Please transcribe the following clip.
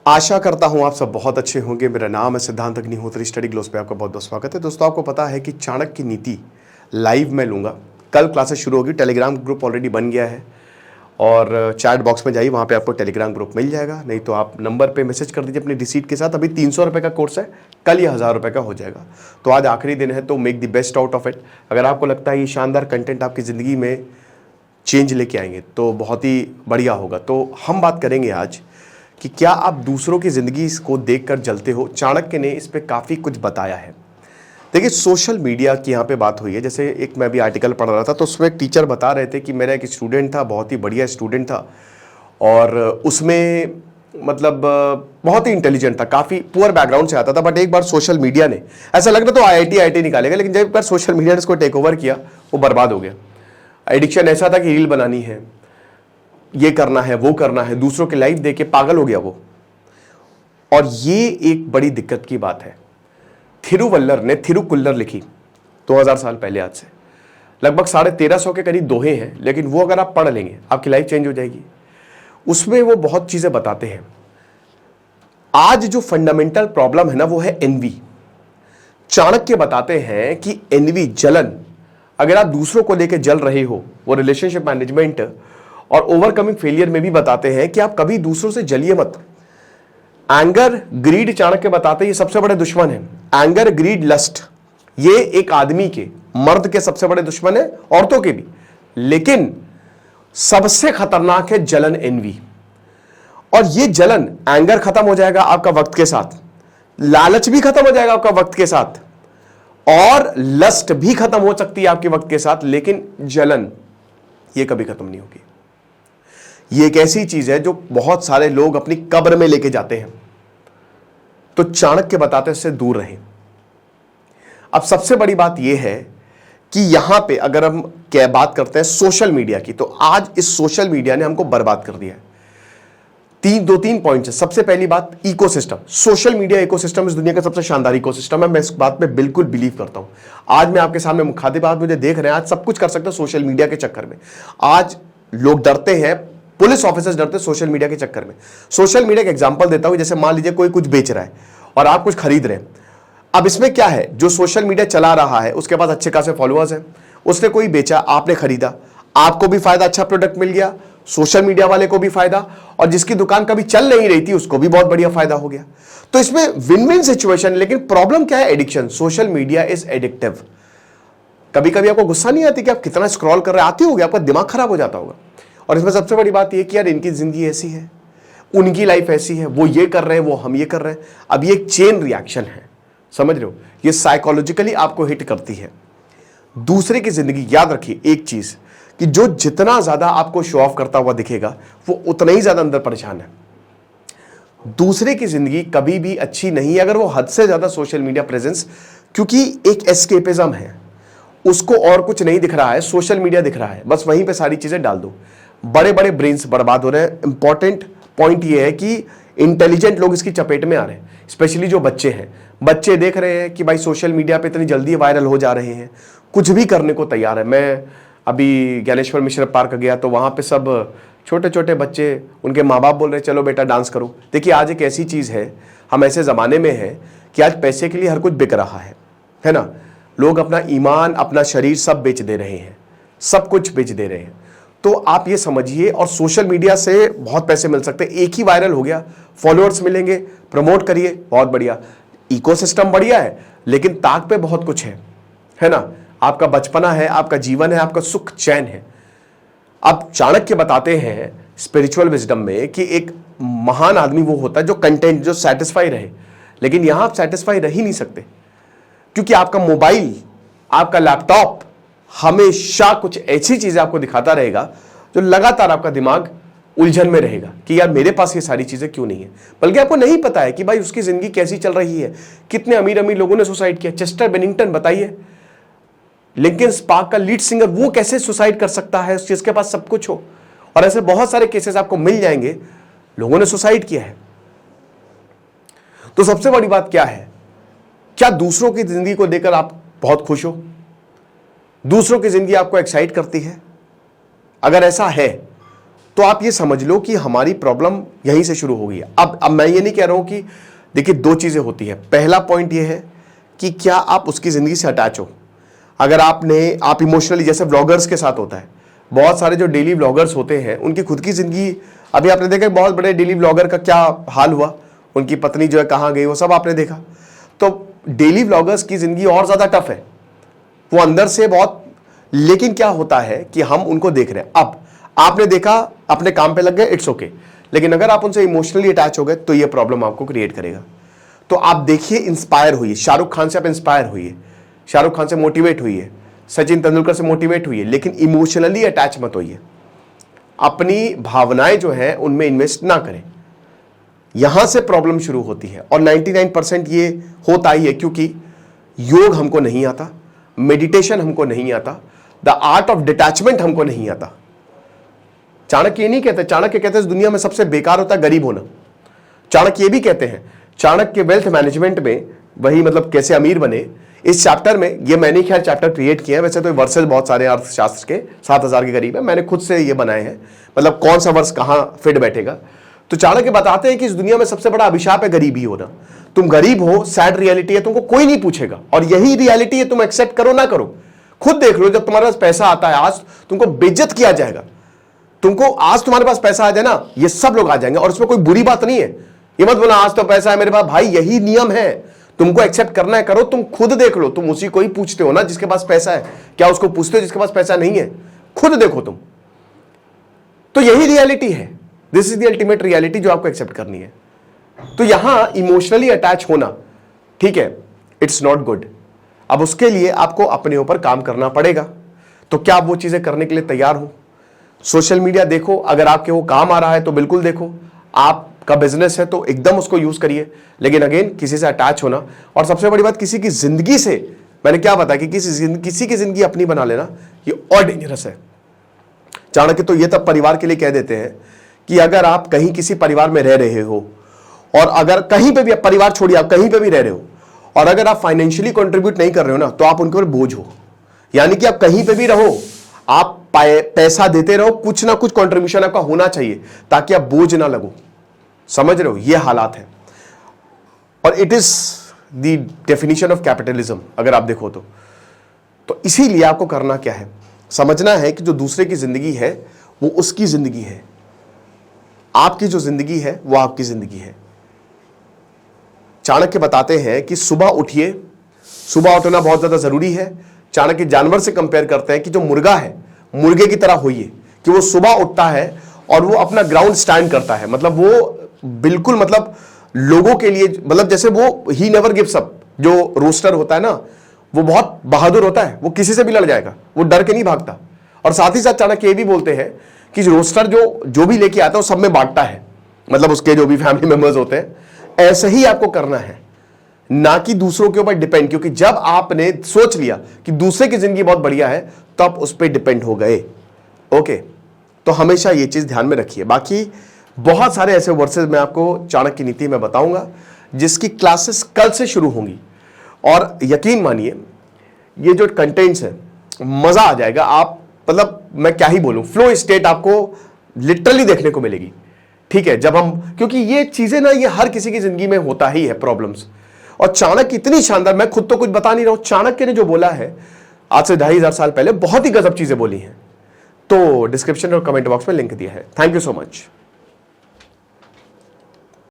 आशा करता हूं आप सब बहुत अच्छे होंगे। मेरा नाम है सिद्धांत अग्निहोत्री। स्टडी ग्लोस पे आपका बहुत बहुत स्वागत है। दोस्तों, आपको पता है कि चाणक्य नीति लाइव में लूंगा। कल क्लासेस शुरू होगी। टेलीग्राम ग्रुप ऑलरेडी बन गया है और चैट बॉक्स में जाइए, वहाँ पे आपको टेलीग्राम ग्रुप मिल जाएगा। नहीं तो आप नंबर पे मैसेज कर दीजिए अपनी रिसीट के साथ। अभी 300 रुपये का कोर्स है, कल ये 1000 रुपये का हो जाएगा। तो आज आखिरी दिन है, तो make the best out of it. अगर आपको लगता है ये शानदार कंटेंट आपकी ज़िंदगी में चेंज लेके आएंगे तो बहुत ही बढ़िया होगा। तो हम बात करेंगे आज कि क्या आप दूसरों की ज़िंदगी को देखकर जलते हो। चाणक्य ने इस पे काफ़ी कुछ बताया है। देखिए, सोशल मीडिया की यहाँ पे बात हुई है। जैसे एक मैं भी आर्टिकल पढ़ रहा था, तो उसमें एक टीचर बता रहे थे कि मेरा एक स्टूडेंट था, बहुत ही बढ़िया स्टूडेंट था और उसमें मतलब बहुत ही इंटेलिजेंट था, काफ़ी पुअर बैकग्राउंड से आता था। बट एक बार सोशल मीडिया ने, ऐसा लग रहा तो आईआईटी निकालेगा, लेकिन जब एक बार सोशल मीडिया ने इसको टेक ओवर किया, वो बर्बाद हो गया। एडिक्शन ऐसा था कि रील बनानी है, ये करना है, वो करना है, दूसरों की लाइफ देख के पागल हो गया वो। और ये एक बड़ी दिक्कत की बात है। थिरुवल्लर ने थिरुकुल्लर लिखी 2000 साल पहले आज से। लगभग 1350 के करीब दोहे हैं, लेकिन वो अगर आप पढ़ लेंगे आपकी लाइफ चेंज हो जाएगी। उसमें वो बहुत चीजें बताते हैं। आज जो फंडामेंटल प्रॉब्लम है ना, वो है एनवी। चाणक्य बताते हैं कि एनवी, जलन, अगर आप दूसरों को लेकर जल रहे हो, वो रिलेशनशिप मैनेजमेंट और ओवरकमिंग फेलियर में भी बताते हैं कि आप कभी दूसरों से जलिए मत। एंगर, ग्रीड, चाणक्य बताते हैं ये सबसे बड़े दुश्मन है। एंगर, ग्रीड, लस्ट, ये एक आदमी के, मर्द के सबसे बड़े दुश्मन है, औरतों के भी। लेकिन सबसे खतरनाक है जलन, एनवी। और ये जलन, एंगर खत्म हो जाएगा आपका वक्त के साथ, लालच भी खत्म हो जाएगा आपका वक्त के साथ, और लस्ट भी खत्म हो सकती है आपके वक्त के साथ, लेकिन जलन ये कभी खत्म नहीं होगी। ये एक ऐसी चीज है जो बहुत सारे लोग अपनी कब्र में लेके जाते हैं। तो चाणक्य बताते हैं इससे दूर रहें। अब सबसे बड़ी बात यह है कि यहां पे अगर हम क्या बात करते हैं सोशल मीडिया की, तो आज इस सोशल मीडिया ने हमको बर्बाद कर दिया है। दो तीन पॉइंट्स है। सबसे पहली बात, इकोसिस्टम। सोशल मीडिया इकोसिस्टम इस दुनिया का सबसे शानदार इकोसिस्टम है। मैं इस बात पे बिल्कुल बिलीव करता हूं। आज मैं आपके सामने मुखातिब, आप मुझे देख रहे हैं, आज सब कुछ कर सकते हैं सोशल मीडिया के चक्कर में। आज लोग डरते हैं, पुलिस ऑफिसर्स डरते हैं सोशल मीडिया के चक्कर में। सोशल मीडिया का एग्जांपल देता हूं, जैसे मान लीजिए कोई कुछ बेच रहा है और आप कुछ खरीद रहे हैं। अब इसमें क्या है, जो सोशल मीडिया चला रहा है उसके पास अच्छे खासे फॉलोअर्स हैं, उसने कोई बेचा, आपने खरीदा, आपको भी फायदा, अच्छा प्रोडक्ट मिल गया, सोशल मीडिया वाले को भी फायदा, और जिसकी दुकान कभी चल नहीं रही थी उसको भी बहुत बढ़िया फायदा हो गया। तो इसमें विन विन सिचुएशन। लेकिन प्रॉब्लम क्या है, addiction. Social media is addictive. कभी कभी आपको गुस्सा नहीं आती कि आप कितना स्क्रॉल कर रहे हैं, आती होगी, आपका दिमाग खराब हो जाता होगा। और इसमें सबसे बड़ी बात यह कि यार इनकी जिंदगी ऐसी है, उनकी लाइफ ऐसी है, वो ये कर रहे हैं, वो हम ये कर रहे हैं। अब ये एक चेन रिएक्शन है, समझ रहे हो, ये साइकोलॉजिकली आपको हिट करती है। दूसरे की जिंदगी, याद रखिए एक चीज कि जो जितना ज्यादा आपको शो ऑफ करता हुआ दिखेगा वो उतना ही ज्यादा अंदर परेशान है। दूसरे की जिंदगी कभी भी अच्छी नहीं है अगर वो हद से ज्यादा सोशल मीडिया प्रेजेंस, क्योंकि एक एस्केपिज्म है, उसको और कुछ नहीं दिख रहा है, सोशल मीडिया दिख रहा है, बस वहीं पे सारी चीजें डाल दो। बड़े बड़े ब्रेन्स बर्बाद हो रहे हैं। इंपॉर्टेंट पॉइंट ये है कि इंटेलिजेंट लोग इसकी चपेट में आ रहे हैं, स्पेशली जो बच्चे हैं। बच्चे देख रहे हैं कि भाई सोशल मीडिया पे इतनी जल्दी वायरल हो जा रहे हैं, कुछ भी करने को तैयार है। मैं अभी ज्ञानेश्वर मिश्र पार्क गया तो वहाँ पे सब छोटे छोटे बच्चे, उनके माँ बाप बोल रहे चलो बेटा डांस करो। देखिए, आज एक ऐसी चीज़ है, हम ऐसे ज़माने में हैं कि आज पैसे के लिए हर कुछ बिक रहा है ना। लोग अपना ईमान, अपना शरीर सब बेच दे रहे हैं, सब कुछ बेच दे रहे हैं। तो आप ये समझिए, और सोशल मीडिया से बहुत पैसे मिल सकते हैं। एक ही वायरल हो गया, फॉलोअर्स मिलेंगे, प्रमोट करिए, बहुत बढ़िया। इकोसिस्टम बढ़िया है, लेकिन ताक पे बहुत कुछ है ना। आपका बचपना है, आपका जीवन है, आपका सुख चैन है। अब चाणक्य बताते हैं स्पिरिचुअल विजडम में कि एक महान आदमी वो होता है जो कंटेंट, जो सेटिस्फाई रहे। लेकिन यहां आप सेटिस्फाई रह ही नहीं सकते, क्योंकि आपका मोबाइल, आपका लैपटॉप हमेशा कुछ ऐसी चीजें आपको दिखाता रहेगा जो लगातार आपका दिमाग उलझन में रहेगा कि यार मेरे पास ये सारी चीजें क्यों नहीं है। बल्कि आपको नहीं पता है कि भाई उसकी जिंदगी कैसी चल रही है। कितने अमीर अमीर लोगों ने सुसाइड किया। चेस्टर बेनिंगटन, बताइए, लिंकन पार्क का लीड सिंगर, वो कैसे सुसाइड कर सकता है जिसके पास सब कुछ हो। और ऐसे बहुत सारे केसेस आपको मिल जाएंगे, लोगों ने सुसाइड किया है। तो सबसे बड़ी बात क्या है, क्या दूसरों की जिंदगी को देखकर आप बहुत खुश हो? दूसरों की जिंदगी आपको एक्साइट करती है? अगर ऐसा है तो आप ये समझ लो कि हमारी प्रॉब्लम यहीं से शुरू हो गई है। अब मैं ये नहीं कह रहा हूं कि देखिए दो चीजें होती है। पहला पॉइंट ये है कि क्या आप उसकी जिंदगी से अटैच हो। अगर आप इमोशनली, जैसे व्लॉगर्स के साथ होता है, बहुत सारे जो डेली व्लॉगर्स होते हैं उनकी खुद की जिंदगी, अभी आपने देखा बहुत बड़े डेली व्लॉगर का क्या हाल हुआ, उनकी पत्नी जो है कहाँ गई, वो सब आपने देखा। तो डेली व्लॉगर्स की जिंदगी और ज्यादा टफ है, वो अंदर से बहुत। लेकिन क्या होता है कि हम उनको देख रहे हैं। अब आपने देखा, अपने काम पे लग गए, इट्स ओके। लेकिन अगर आप उनसे इमोशनली अटैच हो गए तो ये प्रॉब्लम आपको क्रिएट करेगा। तो आप देखिए, इंस्पायर हुई, शाहरुख खान से आप इंस्पायर हुई, शाहरुख खान से मोटिवेट हुई है, सचिन तेंदुलकर से मोटिवेट हुई है, लेकिन इमोशनली अटैच मत होइए। अपनी भावनाएं जो है उनमें इन्वेस्ट ना करें, यहां से प्रॉब्लम शुरू होती है। और 99% ये होता ही है क्योंकि योग हमको नहीं आता, मेडिटेशन हमको नहीं आता, द आर्ट ऑफ डिटैचमेंट हमको नहीं आता। चाणक्य ये नहीं कहते, चाणक्य कहते हैं इस दुनिया में सबसे बेकार होता है गरीब होना। चाणक्य ये भी कहते हैं, चाणक्य वेल्थ मैनेजमेंट में, वही मतलब कैसे अमीर बने, इस चैप्टर में, ये मैंने खैर चैप्टर क्रिएट किया है, वैसे तो वर्सेस बहुत सारे अर्थशास्त्र के 7000 के करीब है, मैंने खुद से ये बनाए हैं, मतलब कौन सा वर्ष कहां फिट बैठेगा। तो चाणक्य बताते हैं कि इस दुनिया में सबसे बड़ा अभिशाप है गरीबी होना। तुम गरीब हो, सैड रियलिटी है, तुमको कोई नहीं पूछेगा, और यही रियलिटी है, तुम एक्सेप्ट करो ना करो। खुद देख लो, जब तुम्हारे पास पैसा आता है, आज तुमको बेइज्जत किया जाएगा। तुमको आज तुम्हारे पास पैसा आ जाए ना, ये सब लोग आ जाएंगे, और उसमें कोई बुरी बात नहीं है। ये मत बोला आज तो पैसा है मेरे पास, भाई यही नियम है, तुमको एक्सेप्ट करना है करो। तुम खुद देख लो, तुम उसी को ही पूछते हो ना जिसके पास पैसा है, क्या उसको पूछते हो जिसके पास पैसा नहीं है? खुद देखो तुम। तो यही रियलिटी है, this is the ultimate reality जो आपको एक्सेप्ट करनी है। तो यहां इमोशनली अटैच होना, ठीक है, इट्स नॉट गुड। अब उसके लिए आपको अपने ऊपर काम करना पड़ेगा। तो क्या आप वो चीजें करने के लिए तैयार हो? सोशल मीडिया देखो, अगर आपके वो काम आ रहा है तो बिल्कुल देखो, आपका बिजनेस है तो एकदम उसको यूज करिए। लेकिन अगेन, किसी से अटैच होना, और सबसे बड़ी बात, किसी की जिंदगी से, मैंने क्या बताया कि किसी की जिंदगी अपनी बना लेना, ये और डेंजरस है। चाणक्य तो ये तब परिवार के लिए कह देते हैं कि अगर आप कहीं किसी परिवार में रह रहे हो, और अगर कहीं पे भी, परिवार छोड़िए, आप कहीं पे भी रह रहे हो, और अगर आप फाइनेंशियली कंट्रीब्यूट नहीं कर रहे हो ना, तो आप उनके ऊपर बोझ हो। यानी कि आप कहीं पे भी रहो, आप पैसा देते रहो, कुछ ना कुछ कंट्रीब्यूशन आपका होना चाहिए ताकि आप बोझ ना लगो। समझ रहे हो? ये हालात है, और it is the definition of capitalism अगर आप देखो तो इसीलिए आपको करना क्या है, समझना है कि जो दूसरे की जिंदगी है वो उसकी जिंदगी है, आपकी जो जिंदगी है वो आपकी जिंदगी है। चाणक्य बताते हैं कि सुबह उठिए, सुबह उठना बहुत ज्यादा जरूरी है। चाणक्य जानवर से कंपेयर करते हैं कि जो मुर्गा है, मुर्गे की तरह होइए कि वो सुबह उठता है और वो अपना ग्राउंड स्टैंड करता है, मतलब वो बिल्कुल, मतलब लोगों के लिए, मतलब जैसे वो ही नेवर गिव्स अप। जो रोस्टर होता है ना, वो बहुत बहादुर होता है, वो किसी से भी लड़ जाएगा, वो डर के नहीं भागता। और साथ ही साथ चाणक्य ये भी बोलते हैं कि रोस्टर जो भी लेके आता है वो सब में बांटता है, मतलब उसके जो भी फैमिली मेंबर्स होते हैं। ऐसे ही आपको करना है, ना कि दूसरों के ऊपर डिपेंड, क्योंकि जब आपने सोच लिया कि दूसरे की जिंदगी बहुत बढ़िया है तो आप उस पर डिपेंड हो गए। ओके, तो हमेशा ये चीज ध्यान में रखिए। बाकी बहुत सारे ऐसे वर्सेस मैं आपको चाणक्य की नीति में बताऊंगा, जिसकी क्लासेस कल से शुरू होंगी, और यकीन मानिए ये जो कंटेंट्स है, मजा आ जाएगा। आप, मतलब मैं क्या ही बोलूं, फ्लो स्टेट आपको लिटरली देखने को मिलेगी। ठीक है, जब हम, क्योंकि ये चीजें ना, ये हर किसी की जिंदगी में होता ही है प्रॉब्लम्स। और चाणक्य इतनी शानदार, मैं खुद तो कुछ बता नहीं रहा हूं, चाणक्य ने जो बोला है आज से 2500 साल पहले, बहुत ही गजब चीजें बोली हैं। तो डिस्क्रिप्शन और कमेंट बॉक्स में लिंक दिया है। Thank you so much.